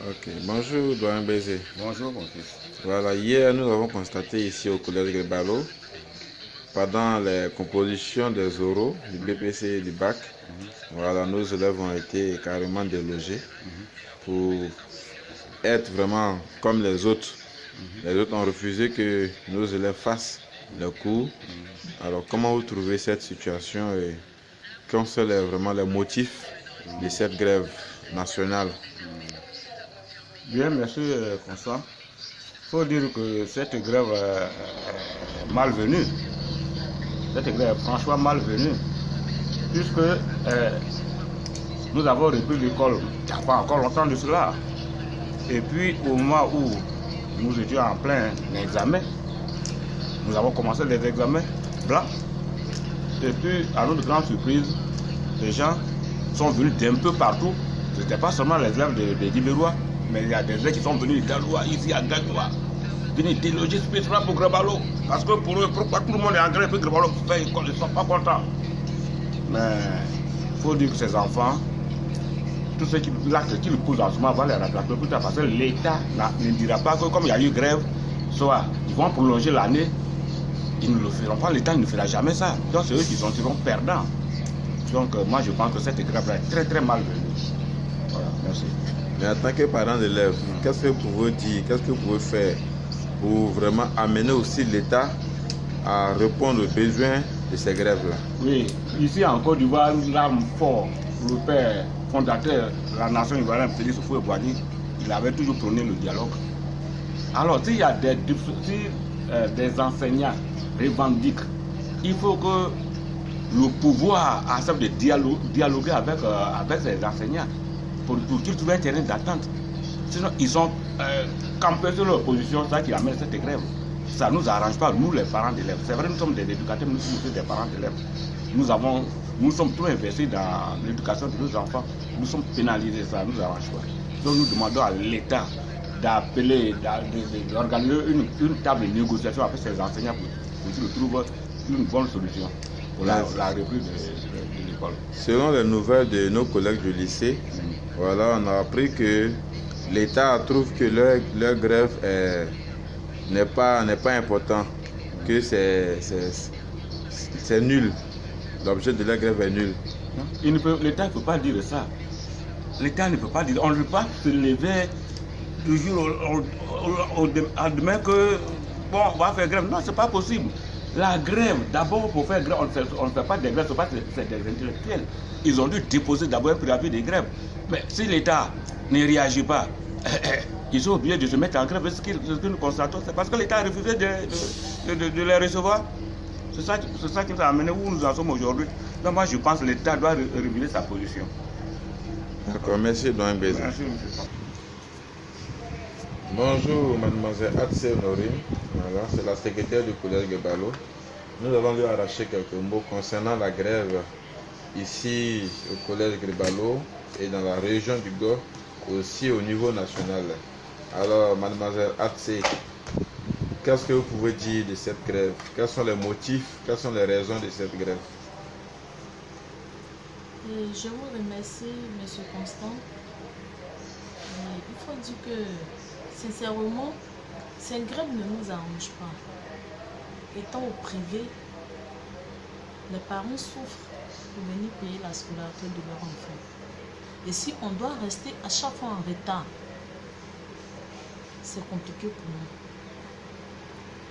Ok, bonjour Doyen Bézé. Bonjour mon fils. Voilà, hier nous avons constaté ici au collège Grébalo, pendant les compositions des oraux du BPC et du bac, voilà, nos élèves ont été carrément délogés pour être vraiment comme les autres. Les autres ont refusé que nos élèves fassent le cours. Alors comment vous trouvez cette situation et quels sont vraiment les motifs de cette grève nationale? Bien, merci François. Il faut dire que cette grève est malvenue. Cette grève est franchement malvenue. Puisque nous avons repris l'école il n'y a pas encore longtemps de cela. Et puis au moment où nous étions en plein examen, nous avons commencé les examens blancs. Et puis à notre grande surprise, les gens sont venus d'un peu partout. Ce n'était pas seulement les élèves de Dibérois, mais il y a des élèves qui sont venus d'Aloua, ici à Gagnoua, venus déloger spécialement pour Grébalo. Parce que pour eux, pourquoi tout le monde est en grève et Grébalo fait école, ils ne sont pas contents. Mais il faut dire que ces enfants, tout ce l'acte qu'ils posent en ce moment va les rattraper plus tard parce que l'État ne dira pas que comme il y a eu grève, soit ils vont prolonger l'année, ils ne le feront pas, l'État ne fera jamais ça. Donc c'est eux qui seront perdants. Donc moi je pense que cette grève est très très malvenue. Voilà, merci. Mais en tant que parent d'élèves, qu'est-ce que vous pouvez dire, qu'est-ce que vous pouvez faire pour vraiment amener aussi l'État à répondre aux besoins de ces grèves-là? Oui, ici en Côte d'Ivoire, l'arme fort, le père fondateur de la nation ivoirienne, Félix Houphouët-Boigny, il avait toujours prôné le dialogue. Alors s'il y a des enseignants revendiquent, il faut que le pouvoir accepte de dialoguer avec ces enseignants pour qu'ils trouvent un terrain d'attente. Sinon, ils sont campés sur leur position, c'est ça qui amène cette grève. Ça ne nous arrange pas, nous les parents d'élèves. C'est vrai, nous sommes des éducateurs, nous sommes des parents d'élèves. Nous sommes trop investis dans l'éducation de nos enfants. Nous sommes pénalisés, ça ne nous arrange pas. Donc nous demandons à l'État d'appeler, d'organiser une table de négociation avec ces enseignants pour qu'ils trouvent une bonne solution pour la reprise de l'école. Selon les nouvelles de nos collègues du lycée, voilà, on a appris que l'État trouve que leur grève n'est pas important, que c'est nul. L'objet de la grève est nul. L'État ne peut pas dire ça. L'État ne peut pas dire. On ne peut pas se lever du jour à demain que bon, on va faire grève. Non, ce n'est pas possible. La grève, d'abord pour faire grève, on ne fait pas des grèves, c'est des intellectuels. Ils ont dû déposer d'abord un préavis de grève. Mais si l'État ne réagit pas, ils sont obligés de se mettre en grève. Ce que nous constatons, c'est parce que l'État a refusé de les recevoir. C'est ça qui nous a amené où nous en sommes aujourd'hui. Donc moi je pense que l'État doit réviser sa position. D'accord, merci Doyen Bézé. Merci, monsieur. Bonjour mademoiselle Atsé Honorine, voilà, c'est la secrétaire du collège Grébalo. Nous allons lui arracher quelques mots concernant la grève ici au collège Grébalo et dans la région du Gord, aussi au niveau national. Alors mademoiselle Atsé, qu'est-ce que vous pouvez dire de cette grève? Quels sont les motifs, quelles sont les raisons de cette grève? Je vous remercie, M. Constant. Il faut dire que, sincèrement, cette grève ne nous arrange pas. Étant au privé, les parents souffrent pour venir payer la scolarité de leur enfant. Et si on doit rester à chaque fois en retard, c'est compliqué pour nous.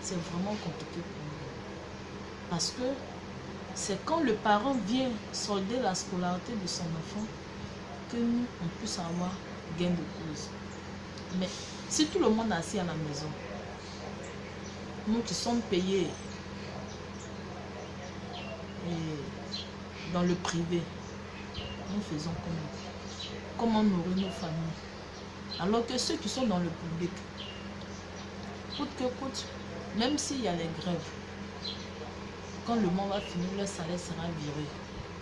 C'est vraiment compliqué pour nous. Parce que c'est quand le parent vient solder la scolarité de son enfant que nous, on puisse avoir gain de cause. Mais si tout le monde est assis à la maison, nous qui sommes payés dans le privé, nous faisons comment nourrir nos familles. Alors que ceux qui sont dans le public, coûte que coûte, même s'il y a les grèves, quand le mois va finir, le salaire sera viré.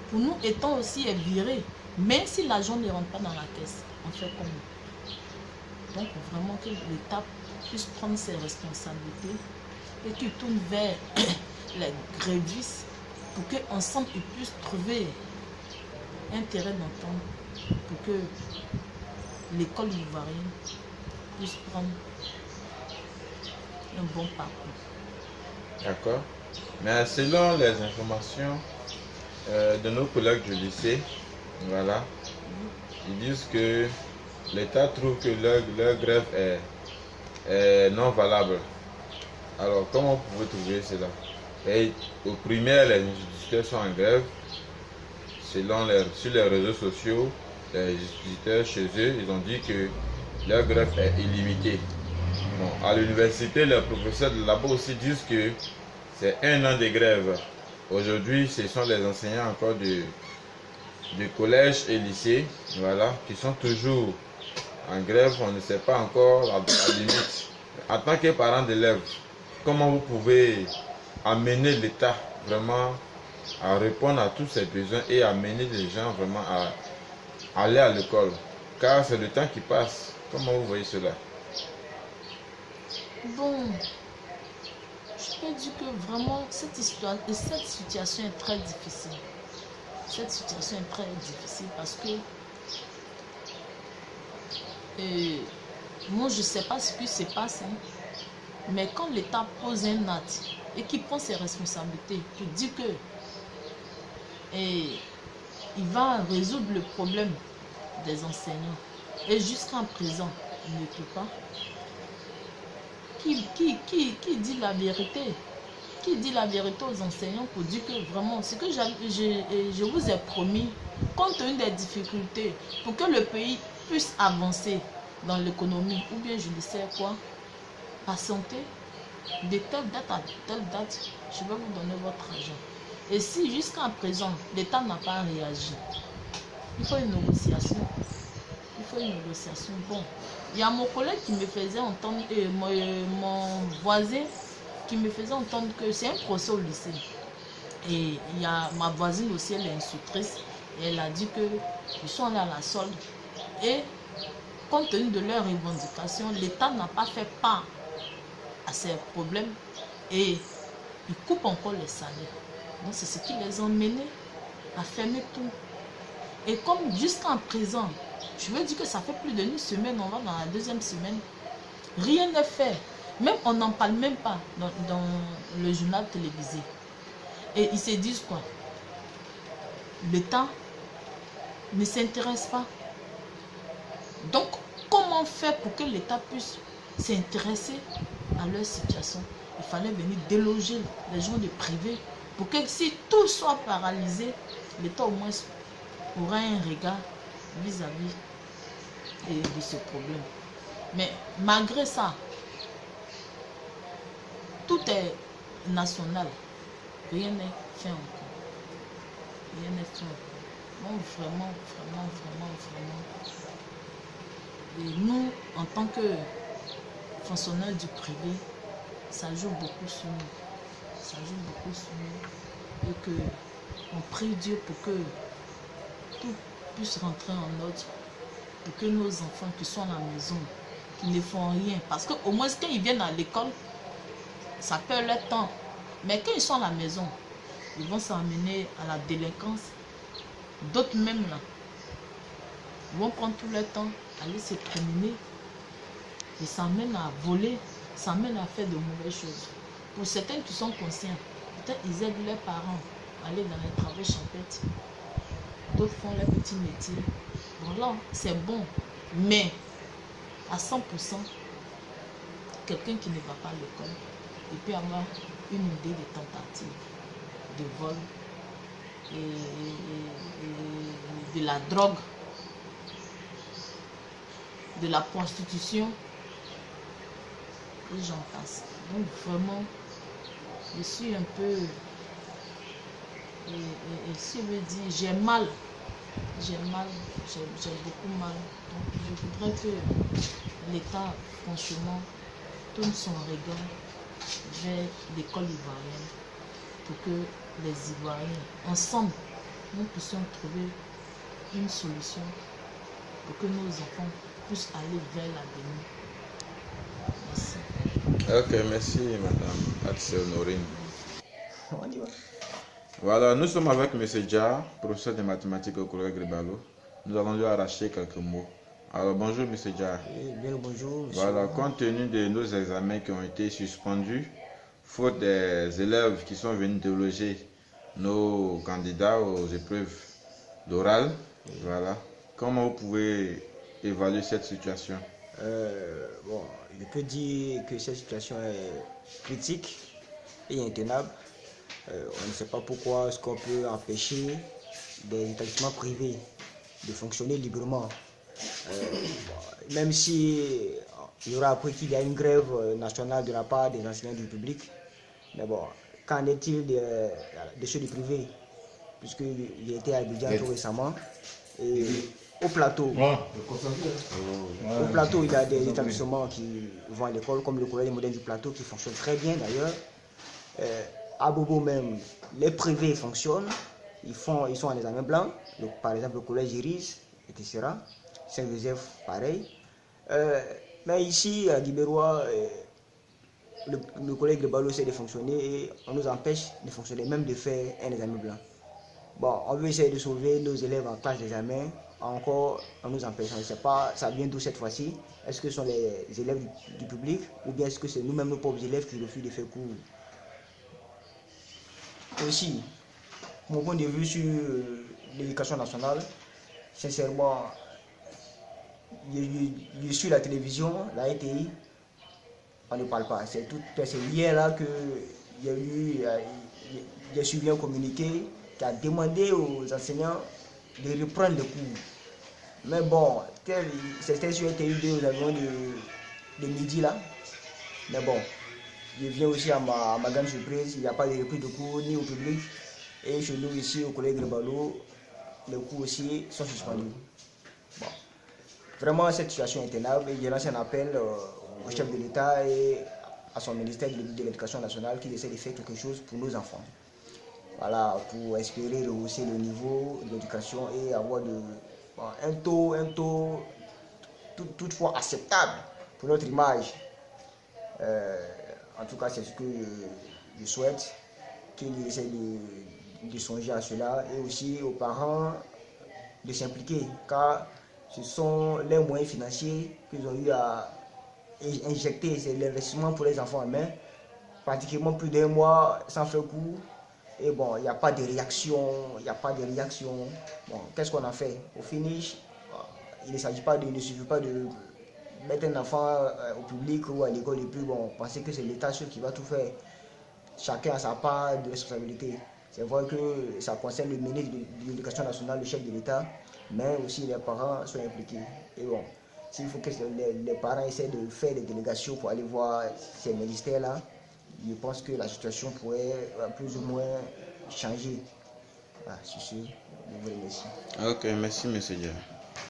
Pour nous, étant aussi viré, mais si l'argent ne rentre pas dans la caisse, on fait comme nous. Donc vraiment que l'État puisse prendre ses responsabilités et qu'il tourne vers les grévistes pour qu'ensemble ils puissent trouver un terrain d'entente pour que l'école ivoirienne puisse prendre un bon parcours. D'accord. Mais selon les informations de nos collègues du lycée, voilà, ils disent que l'État trouve que leur grève est non valable. Alors, comment vous pouvez trouver cela? Et au primaire, les instituteurs sont en grève. Sur les réseaux sociaux, les instituteurs chez eux, ils ont dit que leur grève est illimitée. Bon, à l'université, les professeurs de là-bas aussi disent que c'est 1 an de grève. Aujourd'hui, ce sont les enseignants encore du collège et lycée, voilà, qui sont toujours en grève. On ne sait pas encore la limite. En tant que parent d'élèves, comment vous pouvez amener l'État vraiment à répondre à tous ces besoins et amener les gens vraiment à aller à l'école? Car c'est le temps qui passe. Comment vous voyez cela? Bon, je peux dire que vraiment cette situation est très difficile. Cette situation est très difficile parce que moi je ne sais pas ce qui se passe, hein, mais quand l'État pose un acte et qu'il prend ses responsabilités pour dire que il va résoudre le problème des enseignants et jusqu'à présent il ne peut pas, qui dit la vérité? Qui dit la vérité aux enseignants pour dire que vraiment, ce que je vous ai promis, compte tenu des difficultés, pour que le pays puisse avancer dans l'économie, ou bien je ne sais quoi, patienter de telle date à telle date, je vais vous donner votre argent. Et si jusqu'à présent, l'État n'a pas réagi, il faut une négociation. Il faut une négociation. Bon, il y a mon collègue qui me faisait entendre, mon voisin qui me faisait entendre que c'est un procès au lycée. Et il y a ma voisine aussi, elle est instructrice, et elle a dit qu'ils sont allés à la solde. Et compte tenu de leurs revendications, l'État n'a pas fait part à ces problèmes et il coupe encore les salaires. Donc c'est ce qui les a menés à fermer tout. Et comme jusqu'à présent, je veux dire que ça fait plus d'une semaine, on va dans la 2e semaine, rien n'est fait. Même on n'en parle même pas dans le journal télévisé. Et ils se disent quoi? L'État ne s'intéresse pas. Donc, comment faire pour que l'État puisse s'intéresser à leur situation? Il fallait venir déloger les gens de privé pour que si tout soit paralysé, l'État au moins aura un regard vis-à-vis de ce problème. Mais malgré ça, tout est national. Rien n'est fait encore. Rien n'est fait encore. Donc vraiment. Et nous, en tant que fonctionnaires du privé, ça joue beaucoup sur nous. Ça joue beaucoup sur nous. Et que on prie Dieu pour que tout puisse rentrer en ordre. Pour que nos enfants qui sont à la maison, qui ne font rien. Parce qu'au moins quand ils viennent à l'école, ça perd leur temps. Mais quand ils sont à la maison, ils vont s'amener à la délinquance. D'autres même là, ils vont prendre tout leur temps, aller se promener. Et ça mène à voler, ça mène à faire de mauvaises choses. Pour certains qui sont conscients, peut-être ils aident leurs parents à aller dans les travaux champêtres. D'autres font leur petit métier. Voilà, c'est bon. Mais à 100%, quelqu'un qui ne va pas à l'école, il peut avoir une idée de tentative de vol et de la drogue, de la prostitution, et j'en passe. Donc vraiment, je suis un peu, et si je veux dire, j'ai mal, j'ai beaucoup mal. Donc je voudrais que l'État, franchement, tourne son regard vers l'école ivoirienne pour que les Ivoiriens, ensemble, nous puissions trouver une solution pour que nos enfants puissent aller vers l'avenir. Merci. Ok, merci Madame Atsé Honorine. Voilà, nous sommes avec M. Dia, professeur de mathématiques au collège Grébalo. Nous allons lui arracher quelques mots Alors bonjour M. Dia. Bien le bonjour. Monsieur. Voilà, compte tenu de nos examens qui ont été suspendus, faute des élèves qui sont venus déloger nos candidats aux épreuves d'oral, voilà, comment vous pouvez évaluer cette situation? Bon, je peux dire que cette situation est critique et intenable. On ne sait pas pourquoi est-ce qu'on peut empêcher des établissements privés de fonctionner librement. Même si il y aura appris qu'il y a une grève nationale de la part des enseignants du public, mais bon, qu'en est-il de ceux du privé? Puisqu'il était à Abidjan tout récemment. Et au plateau, il y a des établissements qui vont à l'école, comme le collège modèle du plateau, qui fonctionne très bien d'ailleurs. À Bobo même, les privés fonctionnent, ils sont en examen blanc, par exemple le collège Iris, etc. Saint-Joseph, pareil. Mais ici, à Guibérois, le collège de Balo essaie de fonctionner et on nous empêche de fonctionner, même de faire un examen blanc. Bon, on veut essayer de sauver nos élèves en classe d'examen, encore on nous empêche. On ne sait pas, ça vient d'où cette fois-ci. Est-ce que ce sont les élèves du public ou bien est-ce que c'est nous-mêmes, nos pauvres élèves, qui refusent de faire cours? Aussi, mon point de vue sur l'éducation nationale, sincèrement, je suis la télévision, la RTI, on ne parle pas. C'est hier là que j'ai suivi un communiqué qui a demandé aux enseignants de reprendre le cours. Mais bon, c'était sur RTI aux environs de midi là. Mais bon, je viens aussi à ma grande surprise, il n'y a pas de reprise de cours ni au public. Et chez nous ici au collège de Balo, les cours aussi sont suspendus. Bon. Vraiment, cette situation est intenable et je lance un appel au chef de l'État et à son ministère de l'Éducation nationale qui essaie de faire quelque chose pour nos enfants. Voilà, pour espérer rehausser le niveau de l'éducation et avoir un taux toutefois acceptable pour notre image. En tout cas, c'est ce que je souhaite, qu'ils essaient de songer à cela et aussi aux parents de s'impliquer, car ce sont les moyens financiers qu'ils ont eu à injecter, c'est l'investissement pour les enfants en main, pratiquement plus d'un mois sans faire cours. Et bon, il n'y a pas de réaction, Bon, qu'est-ce qu'on a fait? Au finish, il ne s'agit pas il ne suffit pas de mettre un enfant au public ou à l'école et puis bon, penser que c'est l'État seul qui va tout faire. Chacun a sa part de responsabilité. C'est vrai que ça concerne le ministre de l'Éducation nationale, le chef de l'État, mais aussi les parents sont impliqués. Et bon, s'il faut que les parents essaient de faire des délégations pour aller voir ces ministères-là, je pense que la situation pourrait plus ou moins changer. Voilà, sur ce, je vous remercie. Ok, merci M. Dia.